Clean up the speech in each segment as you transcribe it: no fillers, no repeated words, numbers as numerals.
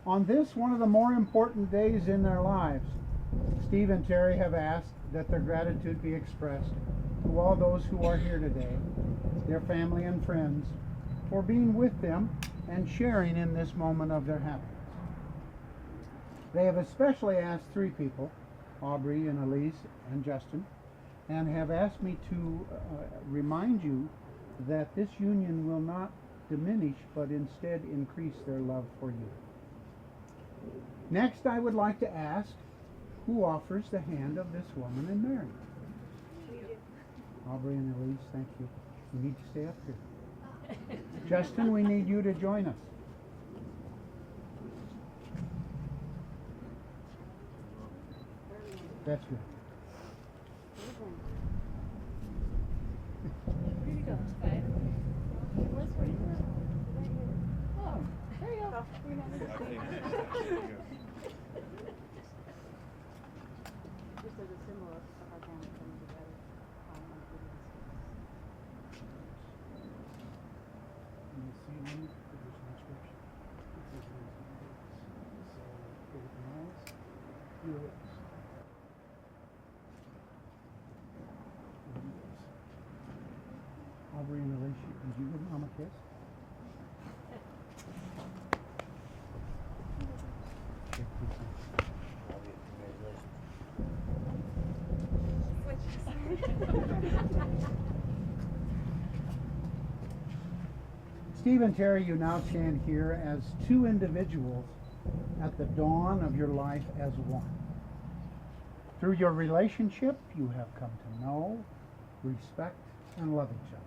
On this, one of the more important days in their lives, Steve and Terri have asked that their gratitude be expressed to all those who are here today, their family and friends, for being with them and sharing in this moment of their happiness. They have especially asked three people, Aubrey and Elise and Justin, and have asked me to remind you that this union will not diminish but instead increase their love for you. Next, I would like to ask, who offers the hand of this woman in marriage? Aubrey and Elise, thank you. You need to stay up here. Justin, we need you to join us. That's good. Here you go. Okay. Let's read it. Oh, there you go. Just as a symbol of our family coming together. Aubrey and Alicia, did you give Mom a kiss? Steve and Terri, you now stand here as two individuals at the dawn of your life as one. Through your relationship, you have come to know, respect, and love each other.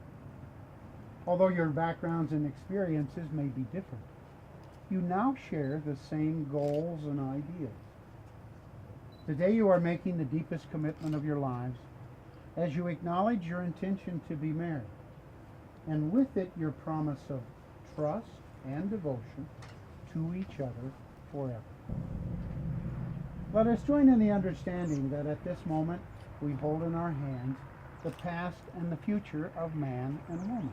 Although your backgrounds and experiences may be different, you now share the same goals and ideas. Today you are making the deepest commitment of your lives as you acknowledge your intention to be married, and with it your promise of trust and devotion to each other forever. Let us join in the understanding that at this moment we hold in our hands the past and the future of man and woman,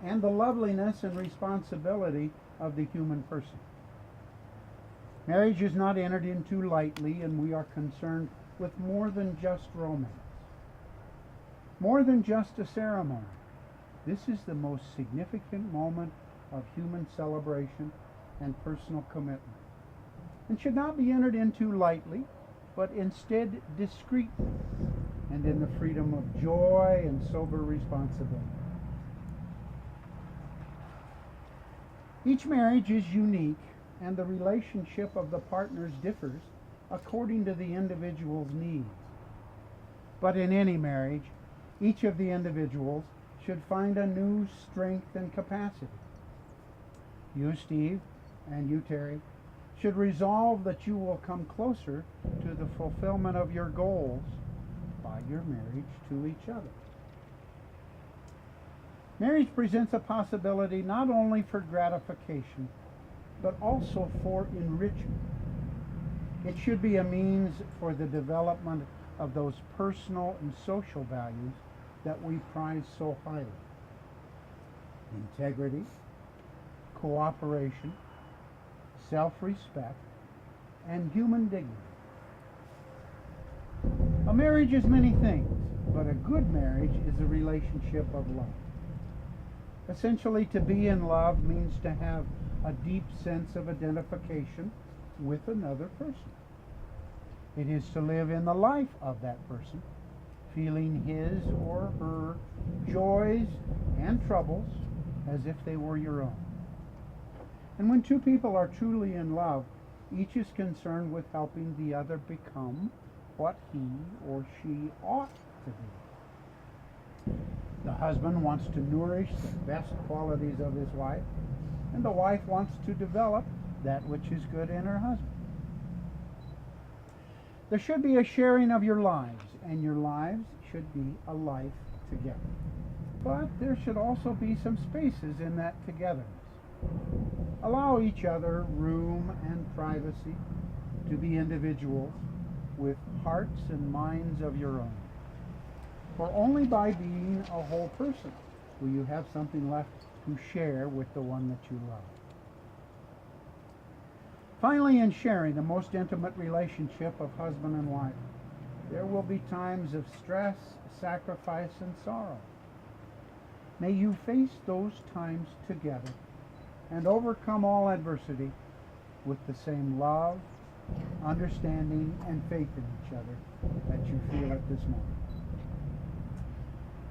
and the loveliness and responsibility of the human person. Marriage is not entered into lightly, and we are concerned with more than just romance, more than just a ceremony. This is the most significant moment of human celebration and personal commitment, and should not be entered into lightly, but instead discreetly and in the freedom of joy and sober responsibility. Each marriage is unique, and the relationship of the partners differs according to the individual's needs. But in any marriage, each of the individuals should find a new strength and capacity. You, Steve, and you, Terri, should resolve that you will come closer to the fulfillment of your goals by your marriage to each other. Marriage presents a possibility not only for gratification, but also for enrichment. It should be a means for the development of those personal and social values that we prize so highly: integrity, cooperation, self-respect, and human dignity. A marriage is many things, but a good marriage is a relationship of love. Essentially, to be in love means to have a deep sense of identification with another person. It is to live in the life of that person, feeling his or her joys and troubles as if they were your own. And when two people are truly in love, each is concerned with helping the other become what he or she ought to be. The husband wants to nourish the best qualities of his wife, and the wife wants to develop that which is good in her husband. There should be a sharing of your lives, and your lives should be a life together. But there should also be some spaces in that togetherness. Allow each other room and privacy to be individuals with hearts and minds of your own. For only by being a whole person will you have something left to share with the one that you love. Finally, in sharing the most intimate relationship of husband and wife, there will be times of stress, sacrifice, and sorrow. May you face those times together and overcome all adversity with the same love, understanding, and faith in each other that you feel at this moment.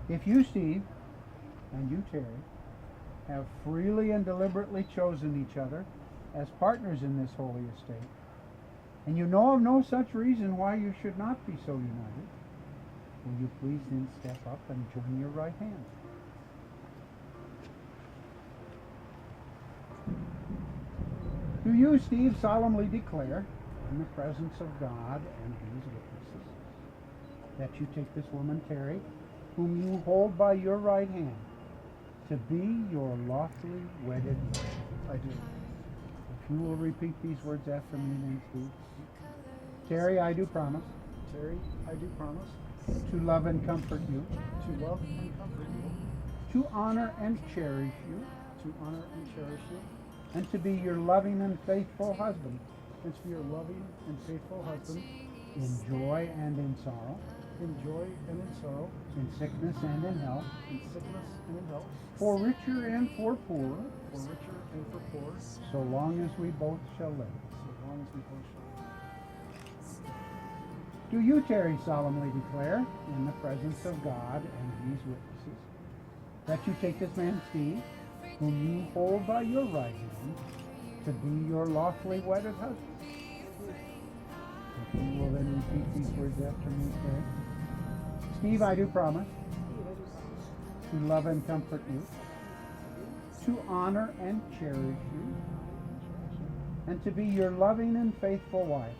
If you, Steve, and you, Terry, have freely and deliberately chosen each other as partners in this holy estate, and you know of no such reason why you should not be so united, will you please then step up and join your right hand? Do you, Steve, solemnly declare in the presence of God and his witnesses that you take this woman, Terri, whom you hold by your right hand, to be your lawfully wedded wife? I do. If you will repeat these words after me then, Steve. Terri, I do promise Terri, I do promise to love and comfort you, to love and comfort you, to honor and cherish you, to honor and cherish you, and to be your loving and faithful husband, and to be your loving and faithful husband, in joy and in sorrow, in joy and in sorrow, in sickness and in health, in sickness and in health, for richer and for poorer, for richer and for poor, so long as we both shall live. so long as we both shall. Do you, Terri, solemnly declare in the presence of God and these witnesses that you take this man, Steve, whom you hold by your right hand, to be your lawfully wedded husband? If you will then repeat these words after me, Terri. Steve, I do promise to love and comfort you, to honor and cherish you, and to be your loving and faithful wife,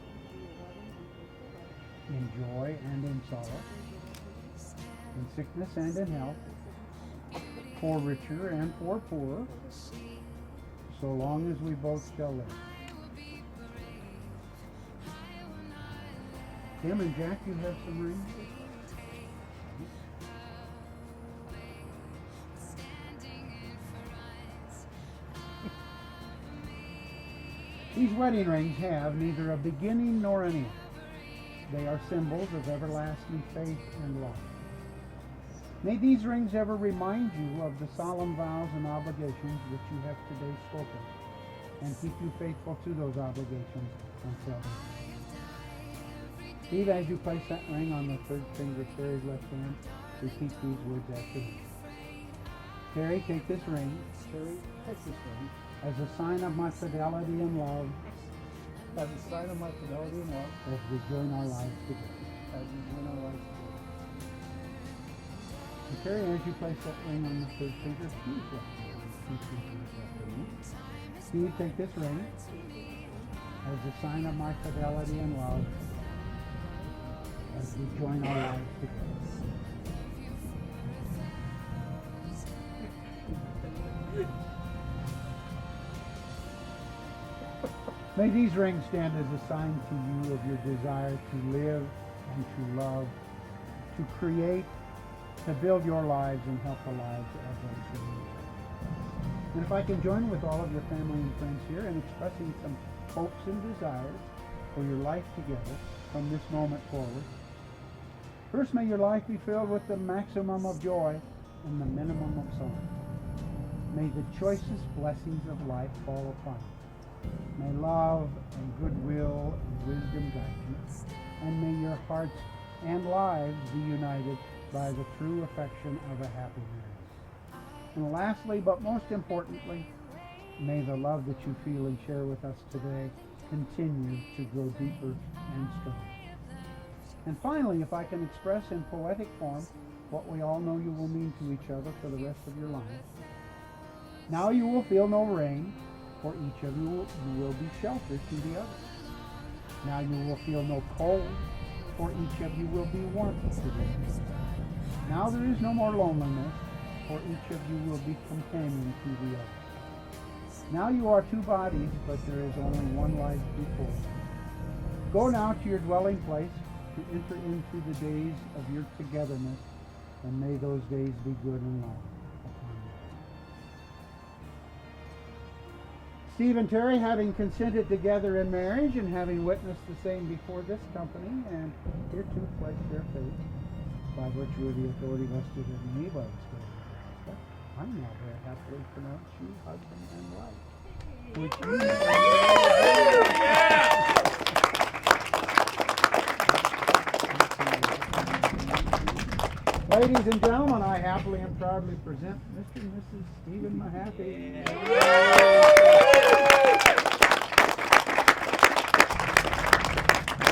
in joy and in sorrow, in sickness and in health, for richer and for poorer, so long as we both shall live. Tim and Jack, you have some rings? These wedding rings have neither a beginning nor an end. They are symbols of everlasting faith and love. May these rings ever remind you of the solemn vows and obligations which you have today spoken, and keep you faithful to those obligations until then. Steve, as you place that ring on the third finger of Terry's left hand, repeat these words after me. Terry, take this ring Terri, take this ring as a sign of my fidelity and love as a sign of my fidelity and love, as we join our lives together. as we join our lives together. And Terry, as you place that ring on the third finger, please repeat these words after me. Steve, take this ring as a sign of my fidelity and love as we join our lives together. May these rings stand as a sign to you of your desire to live and to love, to create, to build your lives and help the lives of those who need it. And if I can join with all of your family and friends here in expressing some hopes and desires for your life together from this moment forward. First, may your life be filled with the maximum of joy and the minimum of sorrow. May the choicest blessings of life fall upon you. May love and goodwill and wisdom guide you, and may your hearts and lives be united by the true affection of a happy marriage. And lastly, but most importantly, may the love that you feel and share with us today continue to grow deeper and stronger. And finally, if I can express in poetic form what we all know you will mean to each other for the rest of your lives. Now you will feel no rain, for each of you will be sheltered to the other. Now you will feel no cold, for each of you will be warmth to the other. Now there is no more loneliness, for each of you will be companion to the other. Now you are two bodies, but there is only one life before you. Go now to your dwelling place to enter into the days of your togetherness, and may those days be good and long upon you. Steve and Terri, having consented together in marriage and having witnessed the same before this company, and hereto pledge their faith by virtue of the authority vested in me by the state of Nebraska, I now very happily pronounce you husband and wife. Which Ladies and gentlemen, I happily and proudly present Mr. and Mrs. Stephen Mahaffey.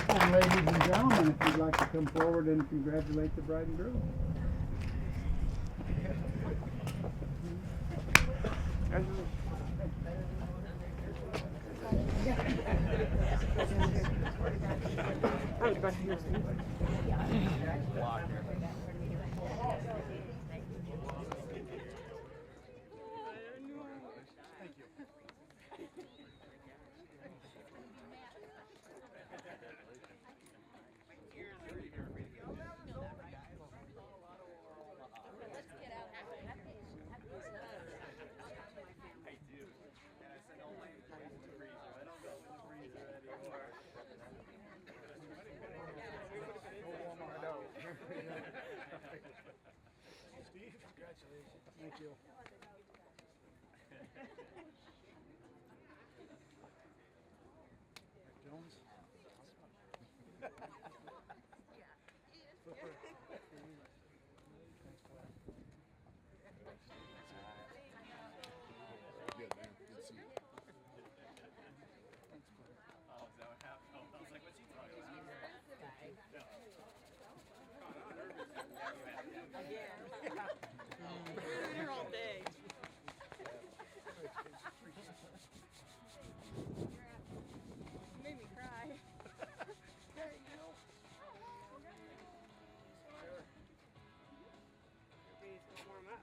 And ladies and gentlemen, if you'd like to come forward and congratulate the bride and groom. Steve, congratulations. Thank you. Jones. Flipper. Good, man. Good to see you. Oh, is that what happened? I was like, what's he talking about? Here all day. You made me cry. Everybody's gonna warm up.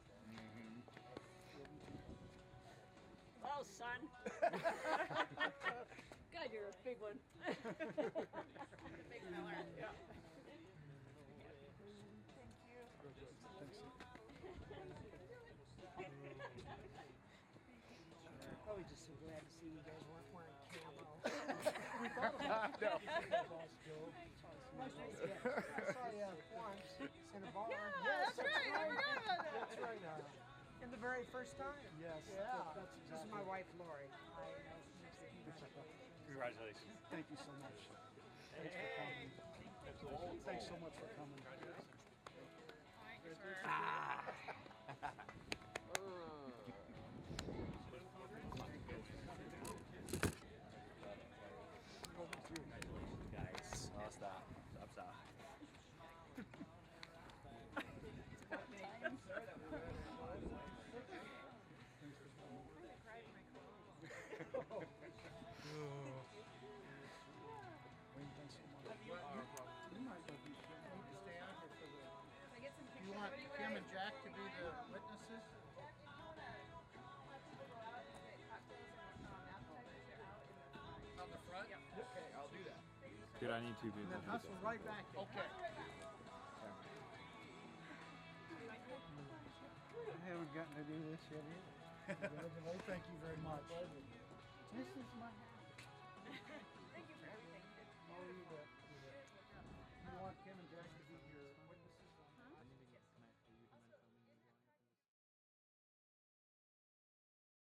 Oh, son. God, you're a big one. Big fella. Yeah. Oh, we're just so glad to see you guys weren't wearing camo. We thought about it. Boss Joe. Nice to meet you. I saw you once in a bar. Yeah, Yes, that's right. I forgot about that. That's right. In the very first time. Yes. Yeah. That's exactly. This is my wife, Lori. Hi, nice to meet you. Congratulations. Thank you so much. Thanks for coming. Thanks so much for coming. Guys, oh, stop. Stop. You want Kim and Jack to be the witnesses? On the front? Okay, I'll do that. Dude, I need two people. And then hustle right back. Okay. I haven't gotten to do this yet either. Thank you very much.